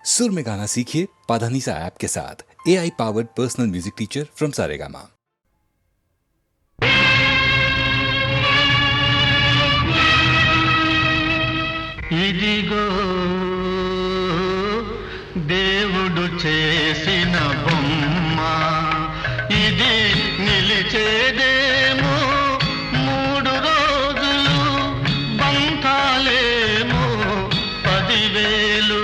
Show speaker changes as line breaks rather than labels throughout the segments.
सुर में गाना सीखिए पाधानीसा ऐप के साथ। AI powered personal music teacher from Saregama.
ఇదిగో దేవుడు చేసిన బొమ్మ, ఇది నిలిచేదేమో 3 రోజులు, బంధాలేమో 10,000.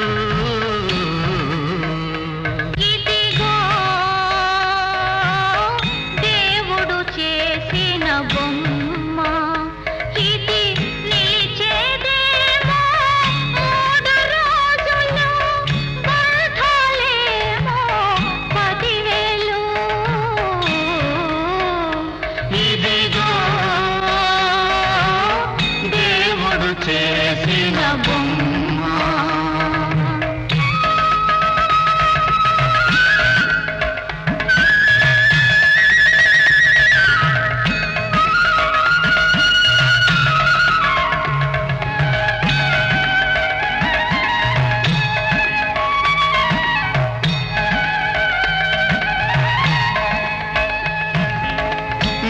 ఇదిగో దేవుడు చేసిన బొమ్మ, ఇది నిలిచేదేమో 3 రోజులు, బంధాలేమో 10,000.
ఇదిగో దేవుడు చేసిన బొమ్మ.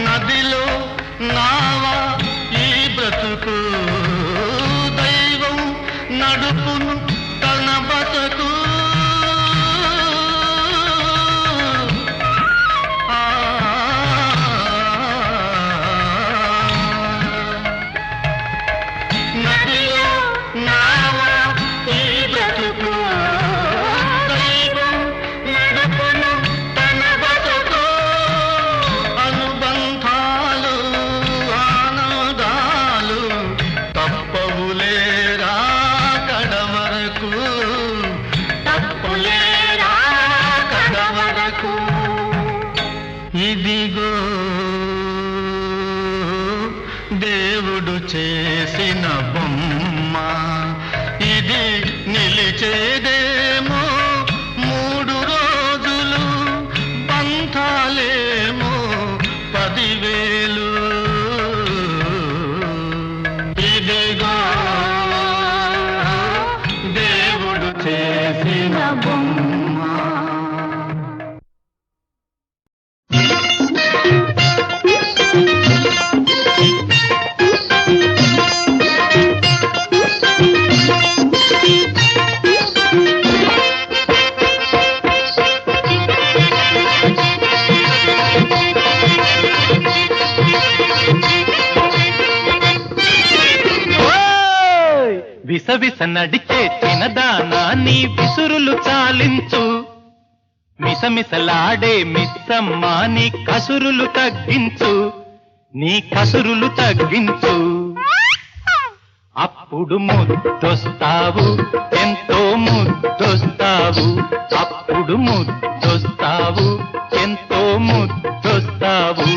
నదిలో నావా ఈ బ్రతుకు, దైవం నడుపును తన బతుకు. ఆ, నదిలో నావా ఈ బ్రతుకు, దైవం నడుపును తన బతుకు. అనుబంధాలు ఆనందాలు తప్పవులేరా కడవరకు, తప్పులేరా కడవరకు. ఇదిగో దేవుడు చేసిన బొమ్మ, ఇది నిలిచేదేమో 3 రోజులు, బంధాలేమో 10,000. ఇదిగో దేవుడు చేసిన బొమ్మ.
విసవిస నడిచే చిన్నదానా నీ విసురులు చాలించు, మిసమిసలాడే మిస్సమ్మ నీ కసురులు తగ్గించు, నీ కసురులు తగ్గించు. అప్పుడు ముద్దొస్తావు, ఎంతో ముద్దొస్తావు, అప్పుడు ముద్దొస్తావు, ఎంతో ముద్దొస్తావు.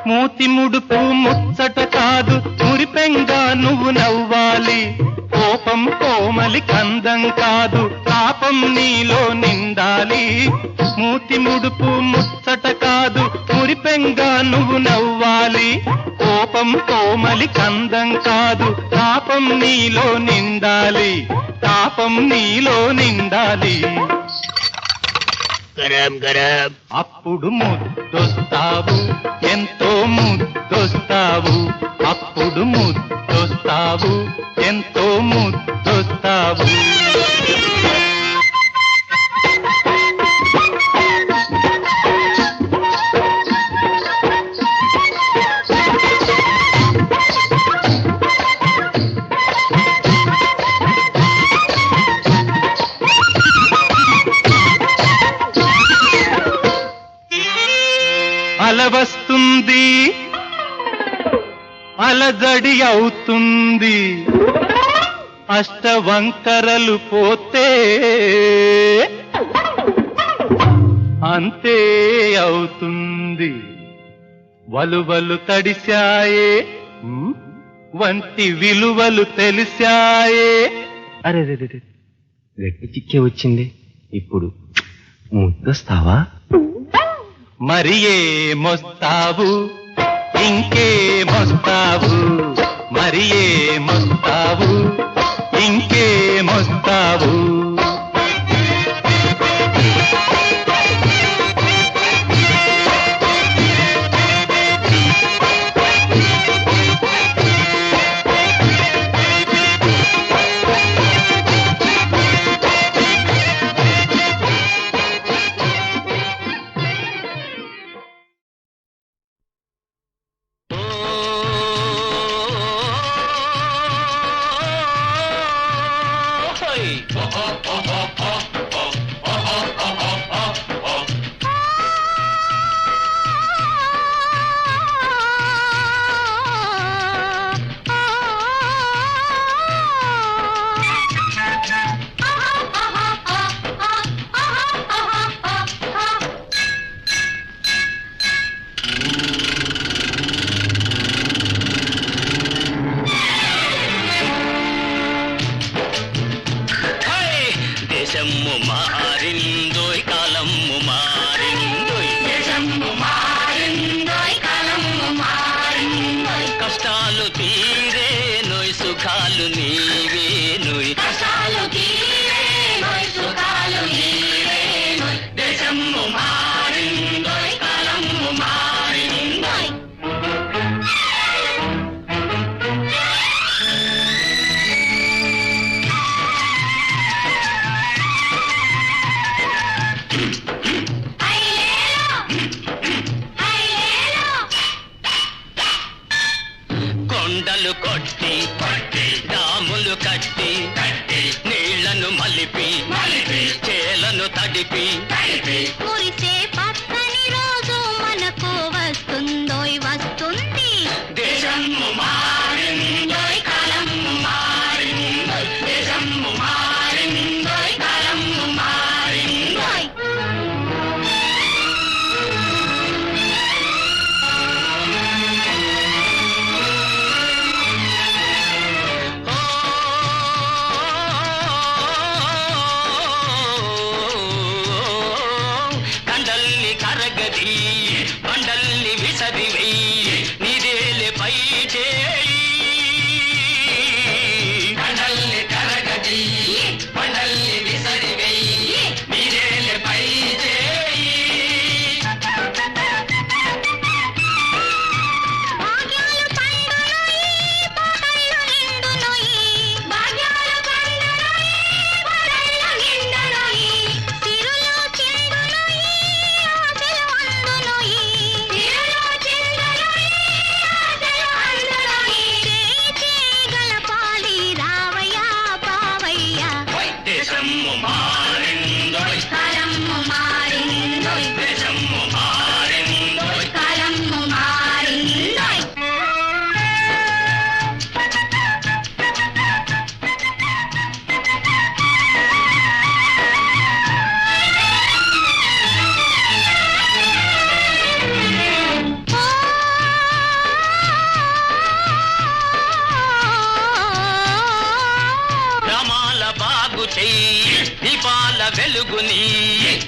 మూతి ముడుపు ముచ్చట కాదు, మురిపెంగా నువ్వు నవ్వాలి. కోపం కోమలి కందం కాదు, పాపం నీలో నిండాలి. మూతి ముడుపు ముచ్చట కాదు, మురిపెంగా నువ్వు నవ్వాలి. కోపం కోమలి కందం కాదు, పాపం నీలో నిండాలి, పాపం నీలో నిండాలి.
గరం గరం.
అప్పుడు ముద్దొస్తావు, ఎంతో ముద్దొస్తావు, అప్పుడు ముద్దొస్తావు, ఎంతో ముద్దొస్తావు. అల వస్తుంది, అలజడి అవుతుంది, అష్టవంకరలు పోతే అంతే అవుతుంది. వలువలు తడిశాయే వంటి విలువలు తెలిసాయే.
అరే రే రే రే. గట్టి చిక్కే వచ్చింది. ఇప్పుడు ముద్దొస్తావా?
మరి ఏమొస్తావు, ఇంకేమొస్తావు, మరి ఏమొస్తావు, ఇంకేమొస్తావు.
దేశము మారిందోయ్ కాలము మారిందోయ్, దేశము మారిందోయ్ కాలము మారిందోయ్. కష్టాలు తీరేనోయ్ సుఖాలు నీవేనోయ్, కష్టాలు తీరేనోయ్ సుఖాలు నీవేనోయ్. దేశము మారిందోయ్ కాలము మారిందోయ్. కొండలు కొట్టి కొట్టి డాములు కట్టి కట్టి నీళ్లను మలిపి మలిపి చేలను తడిపి తడిపి
మురిసే పచ్చని రోజు మనకు వస్తుందోయ్ వస్తుంది.
దేశము మారిందోయ్ కాలము మారిందోయ్, దేశము మారిందోయ్ కాలము మారిందోయ్. కండల్ని కరగది బండల్ని విసరివై నీదేలే పై చేయి. కండల్ని కరగది బండల్ని విసరివై నీదేలే పై చేయి.
భాగ్యాలు పండునోయి పాటలు నిండునోయి, భాగ్యాలు పండునోయి పాటలు నిండునోయి. సిరులు చిందునోయి ఆశలు అందునోయి, సిరులు చిందునోయి ఆశలు అందునోయి. చేయి గలపాలి రావయ్యా బావయ్యా,
దేశము మారిందోయ్
కాలము మారిందోయ్,
దేశము మారిందోయ్.
కాలము మారిందోయ్.
గ్రామాల బాగు చెయ్యి దీపాల వెలుగుని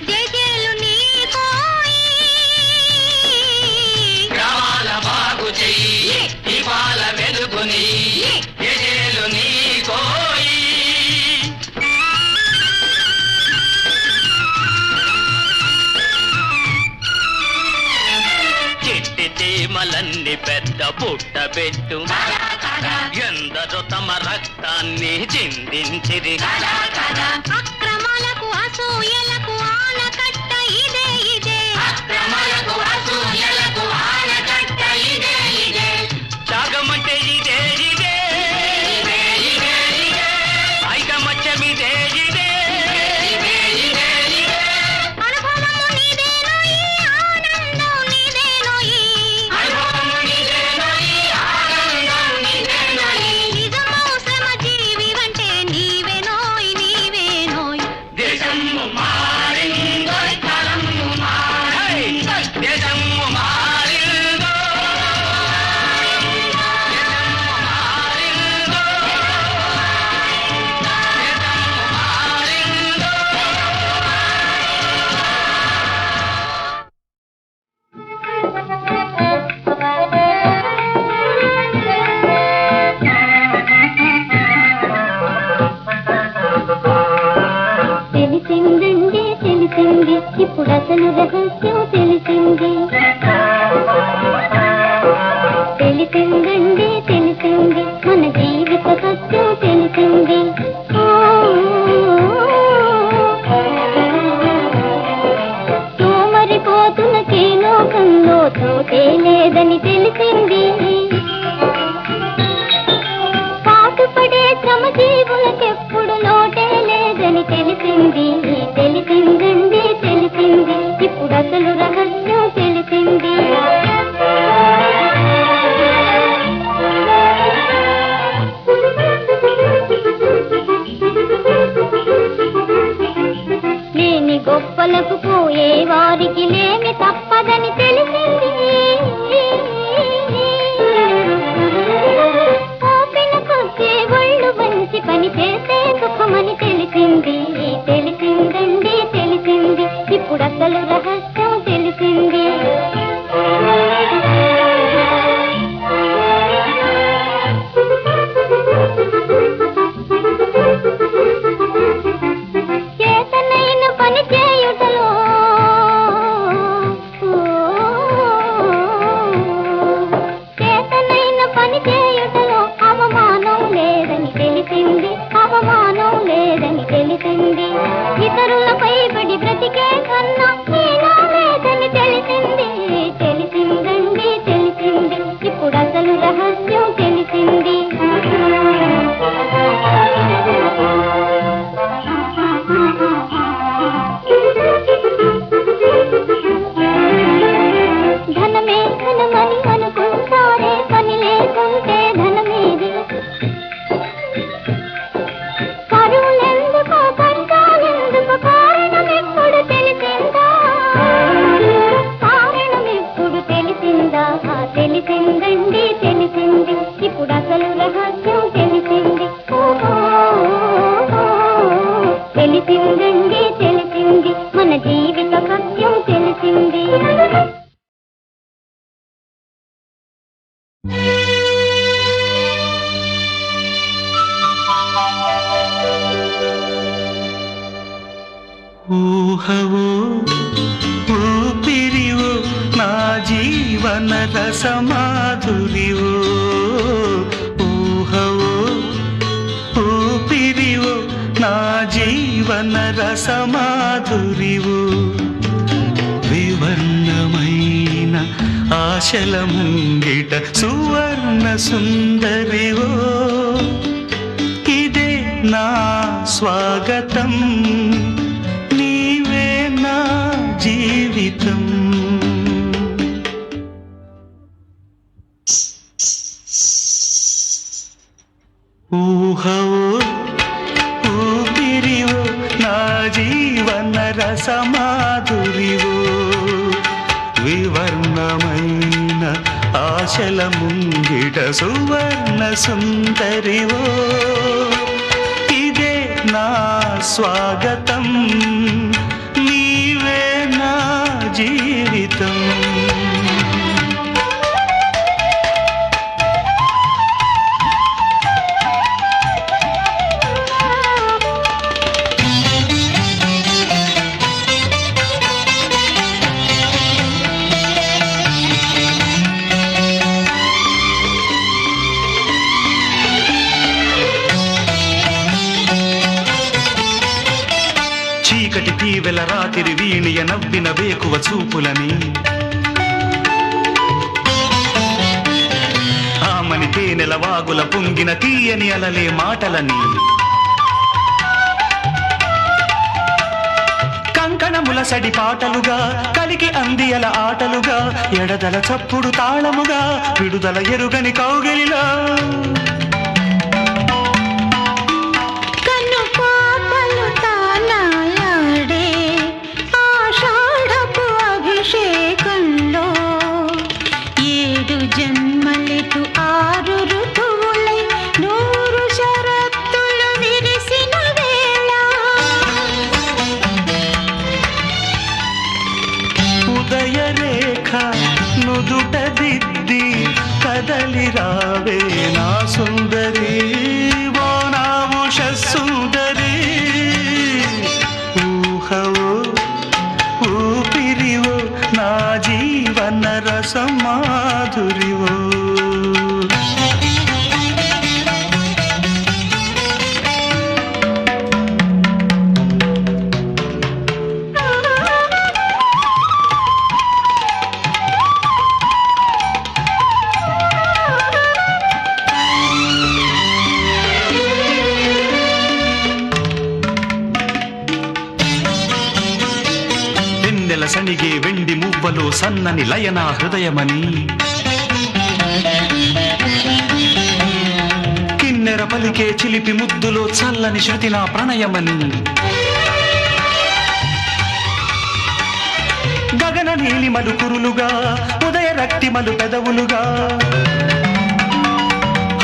జేజేలు నీకోయి,
గ్రామాల బాగు చెయ్యి దీపాల వెలుగుని ఎజేలు నీ కోయి. చిట్టి చీమలన్నీ పెద్ద పుట్ట పెట్టు, ఎందరో తమ రక్తాన్ని చిందించిరి.
అక్రమాలకు అసూయలకు ఆనకట్ట ఇదే ఇదే,
అక్రమాలకు అసూయలకు ఆనకట్ట ఇదే ఇదే. త్యాగమంటే ఇదే ఇదే, ఐకమత్యమిదే ఇదే,
అనుభవము నీదేనోయి ఆనందం నీదేనోయి,
అనుభవము నీదేనోయి ఆనందం నీదేనోయి.
నిజమౌ శ్రమ జీవి అంటే నీవేనోయ్ నీవేనోయ్.
దేశము మా
తెలిసింది ఇప్పుడు అసలు రహస్యం తెలిసింది తెలిసిందండి తెలిసింది మన జీవిత సత్యం తెలిసింది సోమరిపోతున్న లోకంలో చోటే లేదని తెలిసింది పాటుపడే శ్రమజీవులకెప్పుడు లోటే లేదని తెలిసింది తెలిసిందండి తెలిసింది ఇప్పుడు అసలు రహస్యం తెలిసింది లేని గొప్పలకు పోయే వారికి లేమి తప్పదని తెలిసింది ఓపెనకొచ్చే ఒళ్ళు వంచి పని చేసే సుఖమని తెలిసింది తెలిసిందండి తెలిసింది ఇప్పుడు అసలు రహస్యం తెలిసింది చేతనైన పని చేయుటలో చేతనైన పని చేయుటలో అవమానం లేదని తెలిసింది అవమానం లేదని తెలిసింది ఇతరులపై పడి బ్రతికే కన్నా హీనా లేదని తెలిసింది తెలిసిందండి తెలిసింది ఇప్పుడు అసలు రహస్యం తెలిసింది ధనమే ధనమని అనుకుంటారే పని లేకుంటే ధనమేది కరువులెందుకో కష్టాలెందుకో కారణమెప్పుడు తెలిసిందా కారణమెప్పుడు తెలిసిందా తెలిసిందండి తెలిసింది ఇప్పుడు అసలు రహస్యం తెలిసింది తెలిసిందండి తెలిసింది మన జీవిత సత్యం తెలిసింది
ఊహవో ఊపిరివో నా జీవన రసమాధురివో ఊహవో ఊపిరివో నా జీవన రసమాధురివో వివర్ణమైన ఆశల ముంగిట సువర్ణ సుందరివో ఇదే నా స్వాగతం నీవే నా జీవితం ఊహవో ఊపిరివో నా జీవన రసమాధురివో వివర్ణమైన ఆశల ముంగిట సువర్ణ సుందరివో ఇదే నా స్వాగతం నీవే నా జీవితం చీకటి తీవెల రాతిరి వీణియ నవ్విన వేకువ చూపులని ఆమని తేనెల వాగుల పొంగిన తీయని అలలే మాటలని కంకణముల సడి పాటలుగా కలికి అందియల ఆటలుగా ఎడదల చప్పుడు తాళముగా విడుదల ఎరుగని కౌగిలిలా
జన్మలెటు ఆరు ఋతువులై 100 షరతులు విరిసిన వేళ
ఉదయ రేఖ నుదుట దిద్ది కదలి రావే నా మువ్వలు సన్నని లయన హృదయమని కిన్నెర పలికే చిలిపి ముద్దులో చల్లని శృతి నా ప్రణయమని గగన నీలిమలు కురులుగా ఉదయ రక్తిమలు పెదవులుగా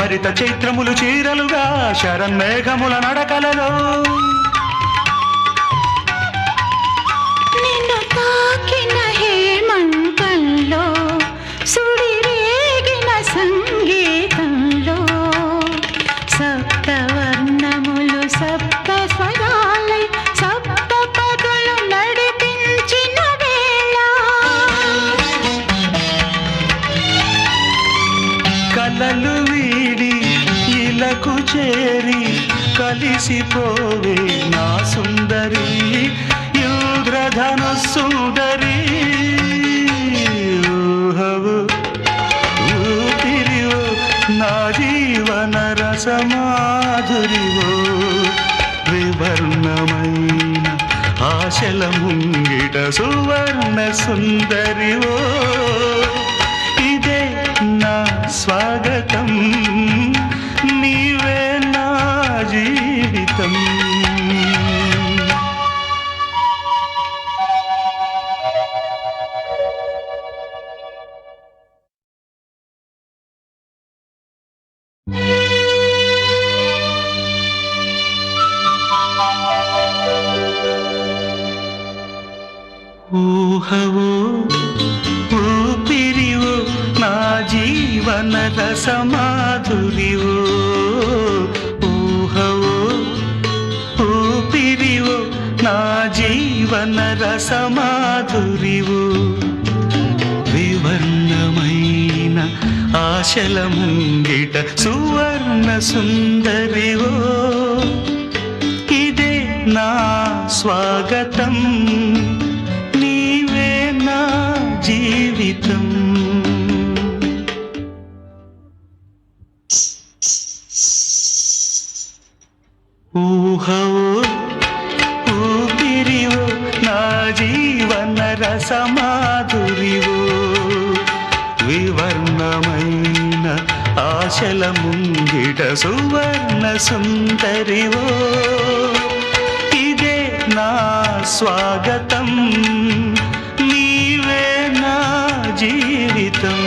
హరిత చైత్రములు చీరలుగా శరన్మేఘముల నడకలలో
నిన్ను తాకిన హేమంతంలో సుడిరేగిన సంగీతంలో సప్తవర్ణములు సప్త స్వరాలై సప్త పదులు నడిపించిన వేళ
కలలు వీడి ఇలకు చేరి కలిసిపోవే నా సుందరి ఇంద్రధను సుందరి ఊహవు ఊపిరివో నా జీవన రసమాధురివో వివర్ణమైన ఆశల ముంగిట సువర్ణ సుందరివో ఇదే నా స్వాగతం నీవే నా జీవితం ఊహవో ఊపిరివో నా జీవన రసమాధురివో ఊహవో ఊపిరివో నా జీవన రసమాధురివో వివర్ణమైన ఆశల ముంగిట సువర్ణ సుందరివో ఇదే నా స్వాగతం నీవే నా జీవితం ఊహవో ఊపిరివో నా జీవన రసమాధురివో వివర్ణమైన ఆశల ముంగిట సువర్ణ సుందరివో ఇదే నా స్వాగతం నీవే నా జీవితం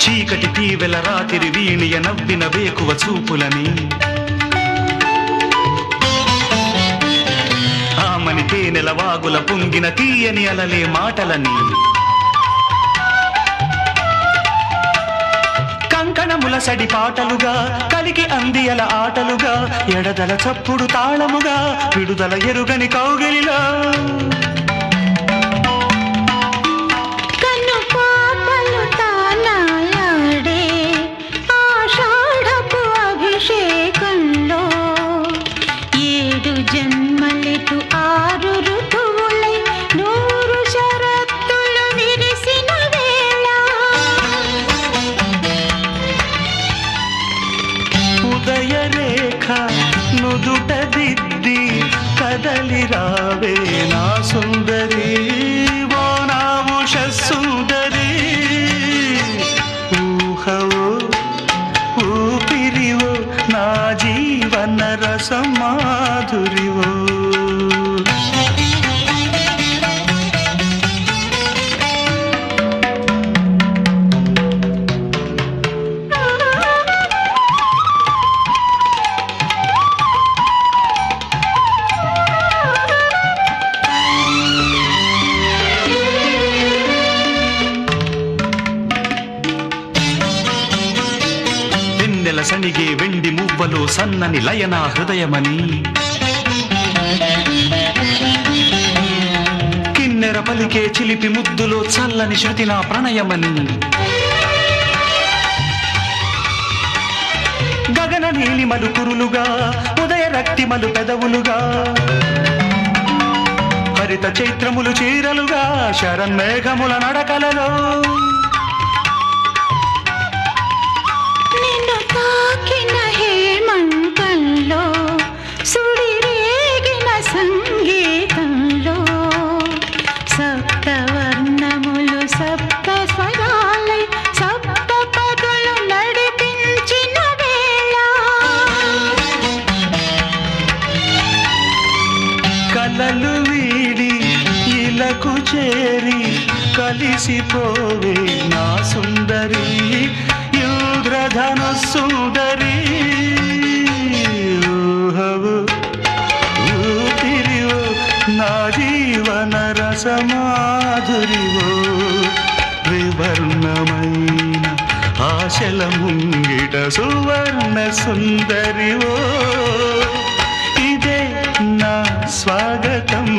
చీకటి తీవెల రాతిరి వీణియ నవ్విన వేకువ చూపులని ఆమని తేనెల వాగుల పొంగిన తీయని అలలే మాటలని కంకణముల సడి పాటలుగా కలికి అందియల ఆటలుగా ఎడదల చప్పుడు తాళముగా విడుదల ఎరుగని కౌగిలిలా
జన్మలెటు ఆరు ఋతువులై నూరు శరత్తులు విరిసిన వేళ
ఉదయ రేఖ నుదుట దిద్ది కదలి రావే నా సుందరి ఓ నా ఉష సుందరి ఊహవో ఊపిరివో నా జీవన రసమాధురివో వెన్నెల సణిగే వెండి మువ్వలు సన్నని లయన హృదయమని కిన్నెర పలికే చిలిపి ముద్దులో చల్లని శృతి నా ప్రణయమని గగన నీలిమలు కురులుగా ఉదయ రక్తిమలు పెదవులుగా హరిత చైత్రములు చీరలుగా శరన్మేఘముల నడకలలో
నిన్ను తాకిన హేమంతంలో సుడిరేగిన సంగీతంలో సప్తవర్ణములు సప్త స్వరాలై సప్త పదులు నడిపించిన వేళ
కలలు వీడి ఇలకు చేరి కలిసిపోవే నా సుందరి ఇంద్రధను సుందరి ఊహవు ఊపిరివో నా జీవన రసమాధురివో వివర్ణమైన ఆశల ముంగిట సువర్ణ సుందరివో ఇదే నా స్వాగతం